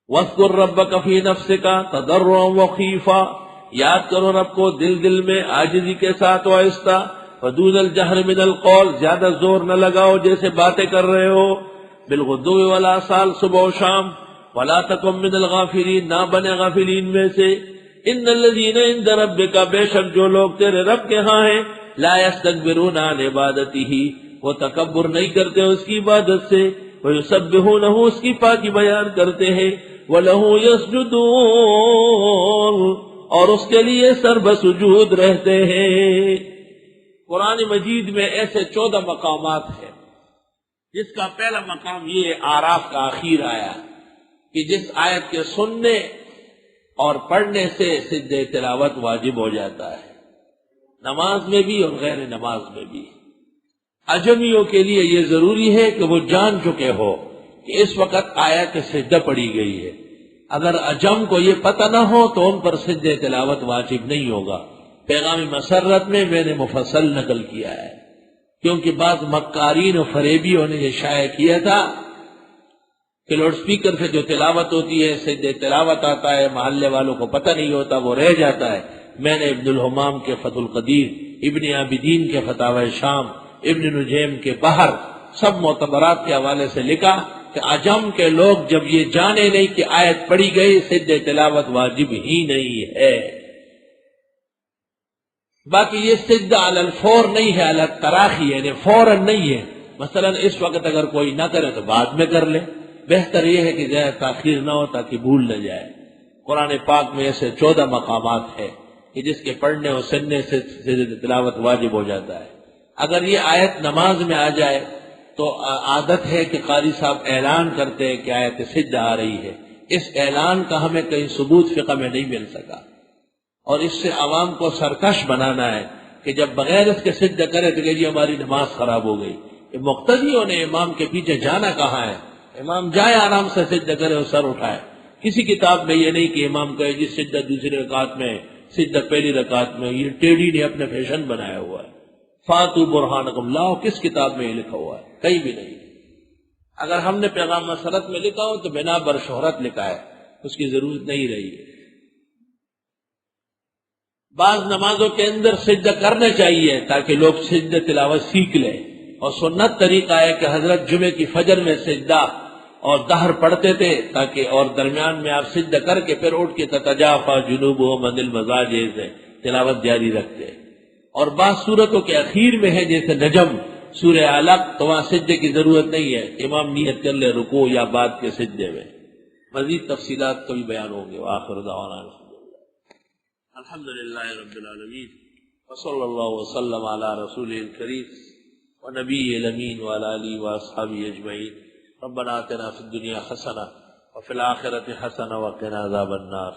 واذکر ربک فی نفسک تضرعا وخیفا، یاد کرو رب کو دل دل میں عاجزی کے ساتھ و آہستہ، ودون الجہر من القول، زیادہ زور نہ لگاؤ جیسے باتیں کر رہے ہو، بالغدو والآصال، صبح و شام، ولا تکن من الغافلین، نہ بنے غافلین میں سے، ان الذین عند ربک، بے شک جو لوگ تیرے رب کے ہاں ہیں، لا یستکبرون عن عبادتہ، وہ تکبر نہیں کرتے اس کی عبادت سے، ویسبحونہ، اس کی پاکی بیان کرتے ہیں، وَلَهُ يَسْجُدُونَ، اور اس کے لیے سر بسجود رہتے ہیں۔ قرآن مجید میں ایسے 14 مقامات ہیں، جس کا پہلا مقام یہ آراف کا اخیر آیا کہ جس آیت کے سننے اور پڑھنے سے سجدہ تلاوت واجب ہو جاتا ہے، نماز میں بھی اور غیر نماز میں بھی۔ اجمیوں کے لیے یہ ضروری ہے کہ وہ جان چکے ہو کہ اس وقت آیت سجدہ پڑھی گئی ہے، اگر اجم کو یہ پتہ نہ ہو تو ان پر سجدہ تلاوت واجب نہیں ہوگا۔ پیغام مسرت میں نے مفصل نقل کیا ہے، کیونکہ بعض مکارین و فریبیوں نے یہ شائع کیا تھا کہ لاؤڈ سپیکر سے جو تلاوت ہوتی ہے، سجدہ تلاوت آتا ہے، محلے والوں کو پتہ نہیں ہوتا، وہ رہ جاتا ہے۔ میں نے ابن الحمام کے فتح القدیر، ابن عابدین کے فتاوی شام، ابن نجیم کے بحر، سب معتبرات کے حوالے سے لکھا کہ عجم کے لوگ جب یہ جانے نہیں کہ آیت پڑھی گئی، سجدہ تلاوت واجب ہی نہیں ہے۔ باقی یہ سجدہ علی الفور نہیں ہے، علی التراخی، یعنی فوراً نہیں ہے۔ مثلا اس وقت اگر کوئی نہ کرے تو بعد میں کر لے، بہتر یہ ہے کہ زیادہ تاخیر نہ ہو تاکہ بھول نہ جائے۔ قرآن پاک میں ایسے 14 مقامات ہیں کہ جس کے پڑھنے اور سننے سے سجدہ تلاوت واجب ہو جاتا ہے۔ اگر یہ آیت نماز میں آ جائے تو عادت ہے کہ قاری صاحب اعلان کرتے ہیں کہ آیت سجدہ آ رہی ہے، اس اعلان کا ہمیں کہیں ثبوت فقہ میں نہیں مل سکا، اور اس سے عوام کو سرکش بنانا ہے کہ جب بغیر اس کے سجدہ کرے تو کہ جی ہماری نماز خراب ہو گئی۔ یہ مقتدیوں نے امام کے پیچھے جانا کہاں ہے؟ امام جائے آرام سے سجدہ کرے اور سر اٹھائے۔ کسی کتاب میں یہ نہیں کہ امام کہے جی سجدہ دوسری رکعت میں، سجدہ پہلی رکعت میں، یہ ٹیڑھی نے اپنے فیشن بنایا ہوا ہے۔ فاتو برہانکم، لاؤ، کس کتاب میں یہ لکھا ہوا ہے؟ کہیں بھی نہیں۔ اگر ہم نے پیغام مسرت میں لکھا ہو تو بنا بر شہرت لکھا ہے، اس کی ضرورت نہیں رہی ہے۔ بعض نمازوں کے اندر سجدہ کرنے چاہیے تاکہ لوگ سجدہ تلاوت سیکھ لیں، اور سنت طریقہ ہے کہ حضرت جمعے کی فجر میں سجدہ اور دہر پڑھتے تھے تاکہ، اور درمیان میں آپ سجدہ کر کے پھر اٹھ کے تتجافا جنوبہم عن المضاجع سے تلاوت جاری رکھتے۔ اور بعض صورتوں کے اخیر میں ہے جیسے نجم، سورہ علق، تو وہاں سجدے کی ضرورت نہیں ہے، امام نیت کر لے رکوع یا بعد کے سجدے میں۔ مزید تفصیلات کبھی بیان ہوں گے۔ وآخر دعوانا الحمدللہ رب العالمین، وصلی اللہ وسلم علی رسولہ الکریم ونبی الامین وعلی آلہ واصحابہ اجمعین۔ ربنا آتنا فی الدنیا حسنہ وفی الآخرۃ حسنہ وقنا عذاب النار۔